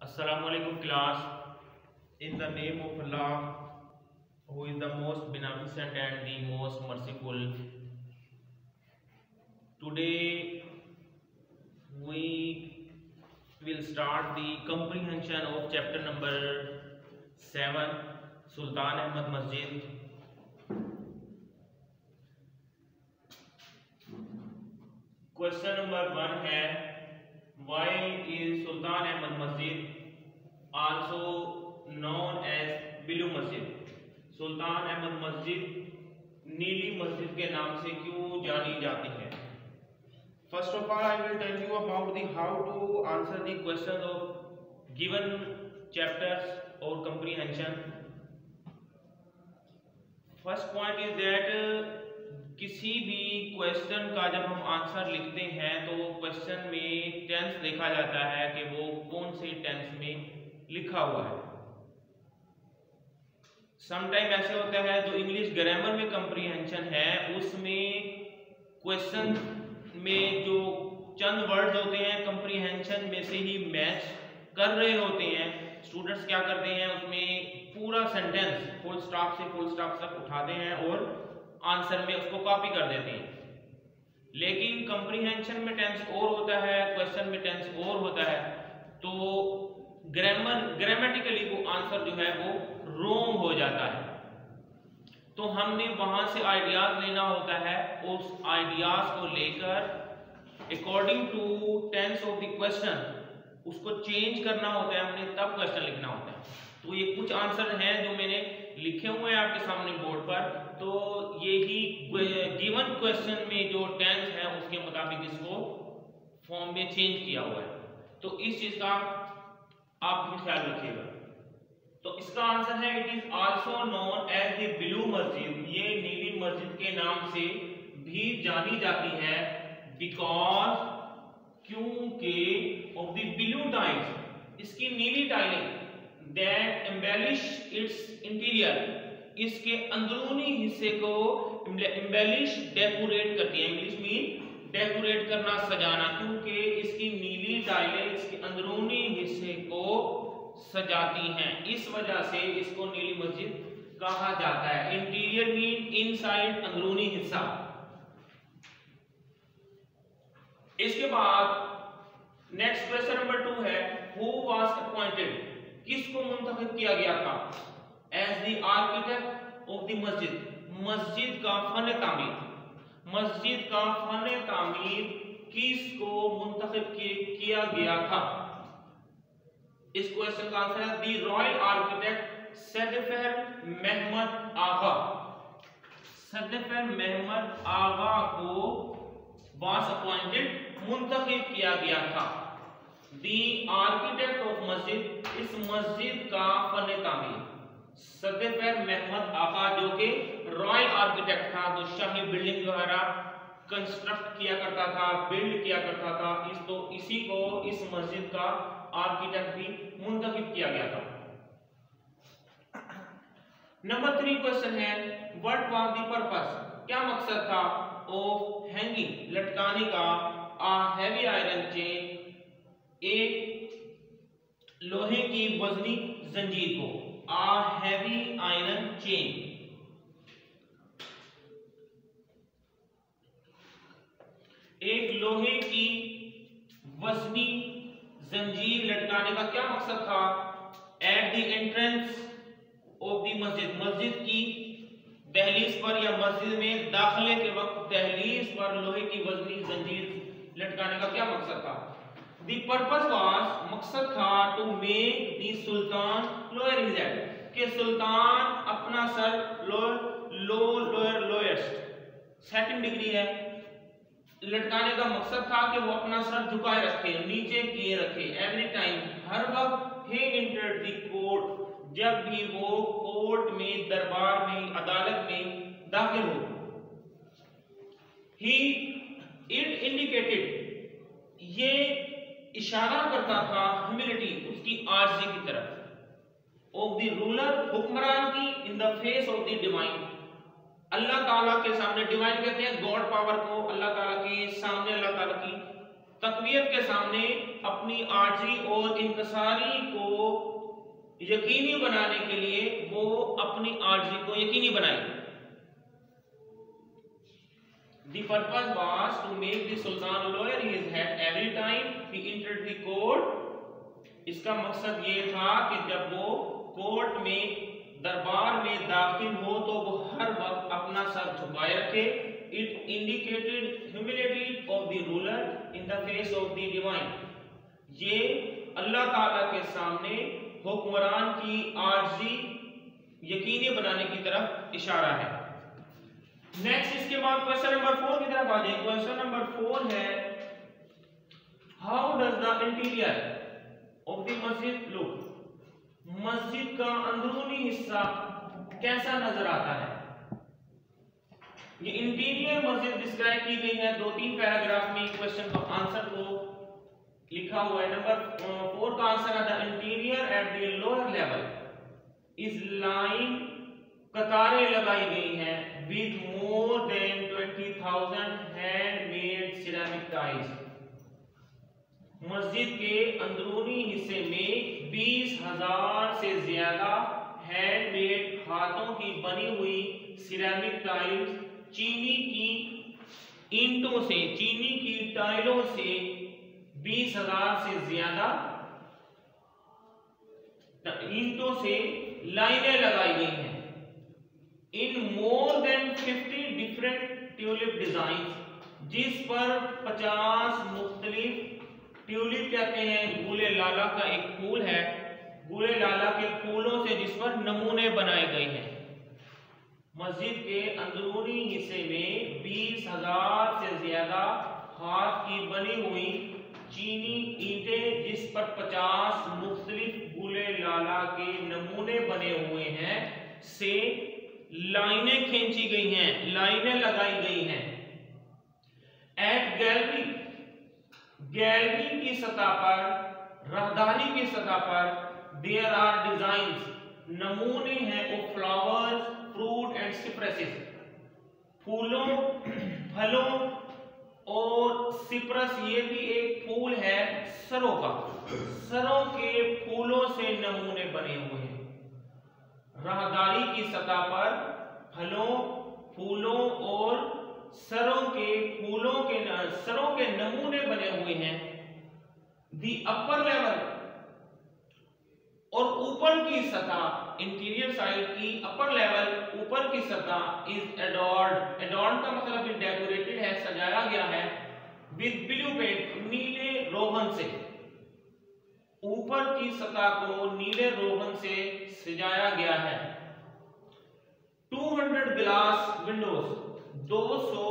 Assalamu alaikum class. In the name of Allah, who is the most beneficent and the most merciful. Today we will start the comprehension of chapter number 7, Sultan Ahmad Masjid. Question number 1 है, why is Sultan Ahmad Masjid also known as Blue Masjid? सुल्तान अहमद मस्जिद नीली मस्जिद के नाम से क्यों जानी जाती है? First of all, I will tell you about the how to answer the questions of given chapters or comprehension. First point is that किसी भी क्वेश्चन का जब हम आंसर लिखते हैं तो क्वेश्चन में टेंस देखा जाता है कि वो कौन से टेंस में लिखा हुआ है। समटाइम ऐसे होता है जो इंग्लिश ग्रामर में कंप्रीहेंशन है उसमें क्वेश्चन में जो चंद वर्ड्स होते हैं कंप्रीहेंशन में से ही मैच कर रहे होते हैं। स्टूडेंट्स क्या करते हैं, उसमें पूरा सेंटेंस फुल स्टॉप से फुल स्टॉप तक उठाते हैं और आंसर में उसको कॉपी कर देते हैं। लेकिन कंप्रीहेंशन में टेंस और होता है, क्वेश्चन में टेंस और होता है, तो ग्रामेटिकली वो आंसर जो है वो रॉन्ग हो जाता है। तो हमने वहां से आइडियाज लेना होता है, उस आइडियाज को लेकर according to tense of the question उसको चेंज करना होता है, हमने तब क्वेश्चन लिखना होता है। तो ये कुछ आंसर हैं जो मैंने लिखे हुए हैं आपके सामने बोर्ड पर। तो यही गिवन क्वेश्चन में जो टेंस है उसके मुताबिक इसको फॉर्म में चेंज किया हुआ है। तो इस चीज का आप भी ख्याल रखिएगा। तो इसका आंसर है it is also known as the blue मस्जिद। ये नीली मस्जिद के नाम से भी जानी जाती है बिकॉज क्योंकि ऑफ द ब्लू टाइल्स, इसकी नीली टाइलें दैट एम्बेलिश इट्स इंटीरियर, इसके अंदरूनी हिस्से को एम्बेलिश डेकोरेट करती है। इंग्लिश मीन डेकोरेट करना, सजाना, क्योंकि इसकी नीली टाइलें इसके अंदरूनी हिस्से को सजाती हैं, इस वजह से इसको नीली मस्जिद कहा जाता है। इंटीरियर मीन इनसाइड, अंदरूनी हिस्सा। इसके बाद नेक्स्ट क्वेश्चन नंबर 2 है, हु वाज अपॉइंटेड, किसको मुंतखब किया गया था as the architect of the मस्जिद, मस्जिद का फन तामीर, मस्जिद का फन तामीर किसको मुंतखब किया गया था? इस क्वेश्चन का आंसर है the royal architect Syed Mehmed Agha. Syed Mehmed Agha को वाज अपॉइंटेड, मुंतखब किया गया था। द आर्किटेक्ट ऑफ मस्जिद, इस मस्जिद का फन तामीर सैयद महमद आगा जो कि रॉयल आर्किटेक्ट था, जो शाही बिल्डिंग वगैरह कंस्ट्रक्ट किया करता था, बिल्ड किया करता था, इसी को इस मस्जिद का आर्किटेक्ट भी मुंतखब किया गया था। नंबर 3 क्वेश्चन है, व्हाट वाज द पर्पस, क्या मकसद था ऑफ हैंगिंग, लटकाने का, आ हैवी आयरन चेन, एक लोहे की वजनी जंजीर को, आ हैवी आयरन चेन। एक लोहे की वजनी जंजीर लटकाने का क्या मकसद था? At the entrance of the मस्जिद, मस्जिद की दहलीज पर या मस्जिद में दाखिले के वक्त दहलीज पर लोहे की वजनी जंजीर लटकाने का क्या मकसद था? द पर्पस वाज, मकसद था टू मेक द सुल्तान लोअर हिज हेड, कि सुल्तान अपना सर लोएस्ट सेकंड डिग्री है, लटकाने का मकसद था कि वो अपना सर झुकाए रखे, नीचे किए रखे, एवरी टाइम, हर वक्त, ही एंटर्ड द कोर्ट, जब भी वो कोर्ट में, दरबार में, अदालत में दाखिल हो। ही इट इंडिकेटेड, ये इशारा करता था ह्यूमिलिटी, उसकी आर्जी की तरफ, ऑफ द रूलर, हुक्मरान की, in the face of the divine, अल्लाह ताला के सामने, डिवाइन कहते हैं गॉड पावर को, अल्लाह ताला के सामने, अल्लाह ताला की तकवीयत के सामने अपनी आर्जी और इंकसारी को यकीनी बनाने के लिए वो अपनी आर्जी को यकीनी बनाई। The purpose was to make the Sultan lower his head every time he entered the court. इसका मकसद ये था कि जब वो कोर्ट में दरबार में दाखिल हो तो वो हर वक्त अपना सर झुकाए रखे। It indicated humility of the ruler in the face of the divine. ये अल्लाह ताला के सामने हुक्मरान की आर्जी यकीनी बनाने की तरफ इशारा है। नेक्स्ट इसके बाद क्वेश्चन नंबर 4 की तरफ आ जाए। क्वेश्चन नंबर 4 है, how does the interior of the मस्जिद लुक? मस्जिद का अंदरूनी हिस्सा कैसा नजर आता है? ये इंटीरियर मस्जिद डिस्क्राइब की गई है 2-3 पैराग्राफ में। क्वेश्चन का आंसर को लिखा हुआ है। नंबर 4 का आंसर है, the interior at the lower level is line, कतारें लगाई गई हैं with more than 20,000 handmade ceramic tiles. मस्जिद के अंदरूनी हिस्से में 20,000 से ज्यादा हैंडमेड हाथों की बनी हुई सिरेमिक टाइल्स, चीनी की ईंटों से, चीनी की टाइलों से 20,000 से ज्यादा ईंटों से लाइनें लगाई गई हैं। In more than 50 different tulip design, जिस पर 50 मुख्तलिफ, ट्यूलिप कहते हैं गुले लाला का एक फूल है, गुले लाला के फूलों से जिस पर नमूने बनाए गए हैं। मस्जिद के अंदरूनी हिस्से में 20,000 से ज्यादा हाथ की बनी हुई चीनी ईंटें, जिस पर 50 मुख्तलिफ गुले लाला के नमूने बने हुए हैं, से लाइनें खींची गई हैं, लाइनें लगाई गई हैं। एट गैलरी, गैलरी की सतह पर, राहदारी की सतह पर देयर आर डिजाइन्स, नमूने हैं ऑफ फ्लावर्स, फ्रूट एंड सिप्रसेस, फूलों, फलों और सिप्रस, ये भी एक फूल है सरों का, सरों के फूलों से नमूने बने हुए हैं। राहदारी की सतह पर फलों, फूलों और सरों के फूलों के सरों के नमूने बने हुए हैं। दी अपर लेवल, और ऊपर की सतह, इंटीरियर साइड की अपर लेवल, ऊपर की सतह इज एडॉर्न्ड, एडॉर्न्ड का मतलब डेकोरेटेड है, सजाया गया है, विद ब्लू पेंट, नीले रोगन से। ऊपर की सतह को नीले रोगन से सजाया गया है। 200 ग्लास विंडोज, 200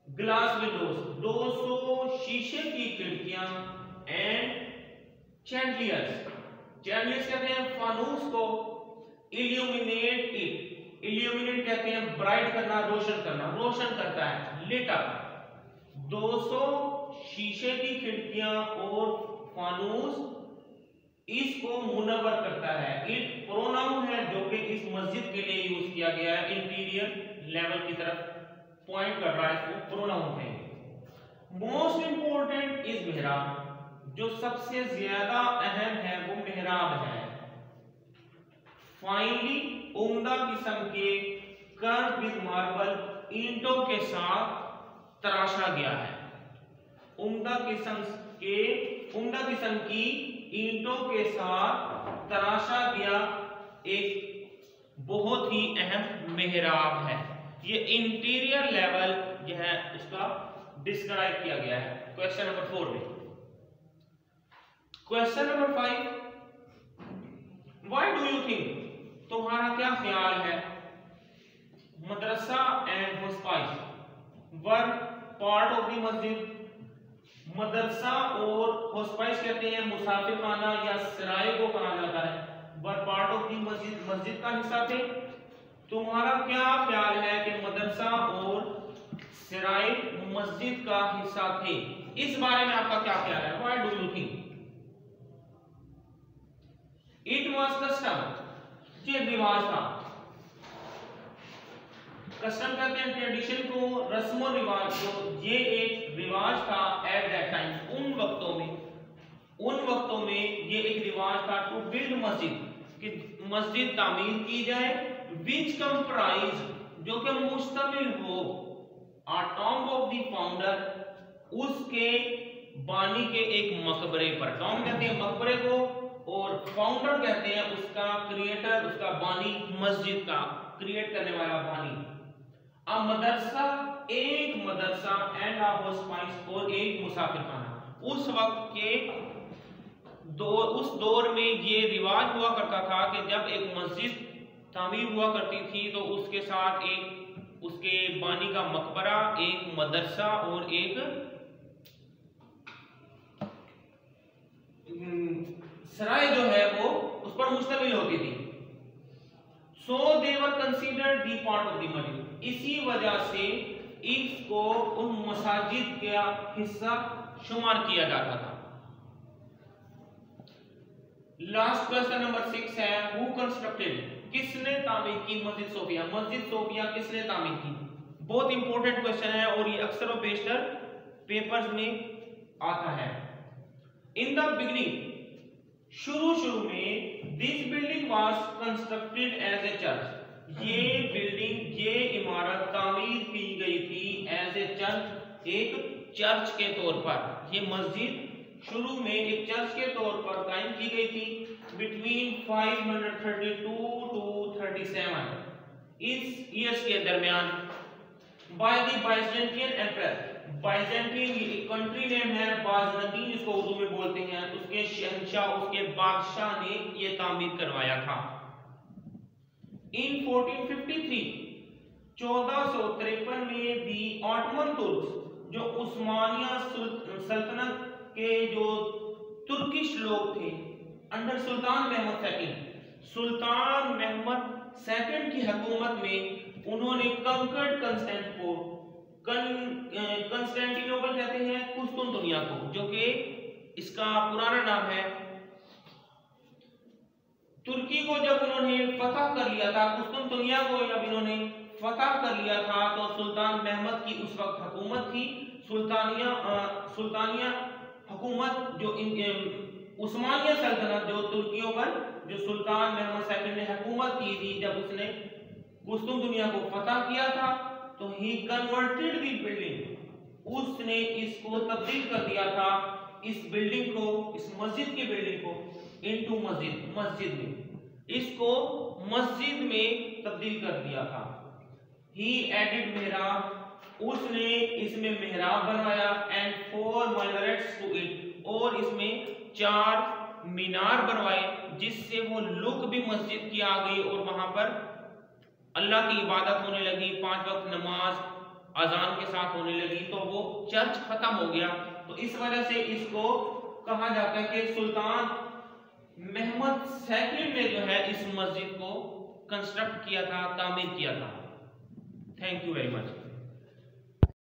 ग्लास विंडोज, 200 शीशे की खिड़कियां, एंड चैंडलियर्स, चैंडलियर्स कहते हैं फानूस को, इल्यूमिनेट इट, इल्यूमिनेट कहते हैं ब्राइट करना, रोशन करना, रोशन करता है, लिट अप। 200 शीशे की खिड़कियां और फानूस इसको मुनव्वर करता है। इट प्रोनाउन है जो कि इस मस्जिद के लिए यूज किया गया है, इंटीरियर लेवल की तरफ पॉइंट कर रहा है, इसको प्रोनाउन है। मोस्ट इंपोर्टेंट इज मेहराब, जो सबसे ज्यादा अहम है वो मेहराब है। फाइनली, उम्दा किस्म के कर्व विद मार्बल, ईंटों के साथ तराशा गया है। उम्दा किस्म की ईंटों के साथ तराशा गया एक बहुत ही अहम मेहराब है। ये इंटीरियर लेवल जो है उसका डिस्क्राइब किया गया है क्वेश्चन नंबर 4 में। Question number 5, why do you think, तुम्हारा क्या ख्याल है, मदरसा and hospice were part of the मस्जिद। मदरसा और होस्पाइस कहते हैं मुसाफिर खाना या सराय को कहा जाता है, वर पार्ट ऑफ द मस्जिद, मस्जिद का हिस्सा थे। तुम्हारा क्या ख्याल है कि मदरसा और सराय मस्जिद का हिस्सा थे, इस बारे में आपका क्या ख्याल है, why do you think. It was custom, ये रिवाज था। कस्टम कहते हैं ट्रेडिशन को, रस्म और रिवाज को। ये एक रिवाज था एट दैट टाइम, उन वक्तों में ये एक रिवाज था टू बिल्ड मस्जिद, कि मस्जिद तामीर की जाए, विच कंप्राइज, जो कि मुश्तमिल हो, आ टॉम्ब ऑफ द फाउंडर, उसके बानी के एक मकबरे पर। टॉम्ब कहते हैं मकबरे को, और फाउंडर कहते हैं उसका क्रिएटर, उसका बानी, मस्जिद का क्रिएट करने वाला बानी। अ मदरसा, एक मदरसा, एंड अ हॉस्पिस, और एक मुसाफिरखाना। उस वक्त के उस दौर में ये रिवाज हुआ करता था कि जब एक मस्जिद तामीर हुआ करती थी तो उसके साथ एक उसके बानी का मकबरा, एक मदरसा और एक सराय जो है वो उस पर मुश्तमिल होती थी। So they were considered the part of the मस्जिद। इसी वजह से इसको उन मसाजिद का हिस्सा शुमार किया जाता था। लास्ट क्वेश्चन नंबर 6 है, हु कंस्ट्रक्टेड, किसने तामीर की मस्जिद सोफिया? मस्जिद सोफिया किसने तामीर की? बहुत इंपॉर्टेंट क्वेश्चन है और ये अक्सर और बेशतर पेपर्स में आता है। इन द बिगिनिंग, शुरू में, this building was constructed as a church. ये बिल्डिंग, ये इमारत तामीर की गई थी एज ए चर्च, एक चर्च के तौर पर। ये मस्जिद शुरू में एक चर्च के तौर पर कायम की गई थी बिटवीन 532 टू 37 इस ईयर्स के दरमियान, बाय द बाइजेंटियन एम्परर। बाइजेंटियन ये एक कंट्री नेम है, बाज़नतीन इसको उर्दू में बोलते हैं। उसके शहंशाह, उसके बादशाह ने ये तामीर करवाया था। इन 1453, 1453 में दी ऑटोमन तुर्क्स, जो उस्मानिया सल्तनत के जो तुर्किश लोग थे अंडर सुल्तान महमद सेकंड, सुल्तान महमद सेकंड की हुकूमत में, उन्होंने कंकर्ड कंस्टेंटिनोपल कहते हैं कुस्तुनतुनिया को, जो कि इसका पुराना नाम है। तुर्की को जब उन्होंने फतह कर लिया था, कुस्तुनतुनिया को जब इन्होंने फतह कर लिया था, तो सुल्तान महमद की उस वक्त हुकूमत थी सुल्तानिया हुकूमत, जो उस्मानिया सल्तनत, जो तुर्कियों पर जो सुल्तान महमद सेकंड ने हुकूमत की थी, जब उसने कुस्तुनतुनिया को फतह किया था, तो ही कन्वर्टेड द बिल्डिंग, उसने इसको तब्दील कर दिया था, इस बिल्डिंग को, इस मस्जिद की बिल्डिंग को, इनटू मस्जिद में, इसको मस्जिद में तब्दील कर दिया था। ही एडेड मेहराब, उसने इसमें मेहराब बनवाया, एंड 4 मिनारेट्स टू इट, और इसमें 4 मीनार बनवाए, जिससे वो लुक भी मस्जिद की आ गई और वहां पर अल्लाह की इबादत होने लगी, 5 वक्त नमाज अजान के साथ होने लगी, तो वो चर्च खत्म हो गया। तो इस वजह से इसको कहा जाता है कि सुल्तान महमद सेकंड ने जो है इस मस्जिद को कंस्ट्रक्ट किया था, तामीर किया था। Thank you very much.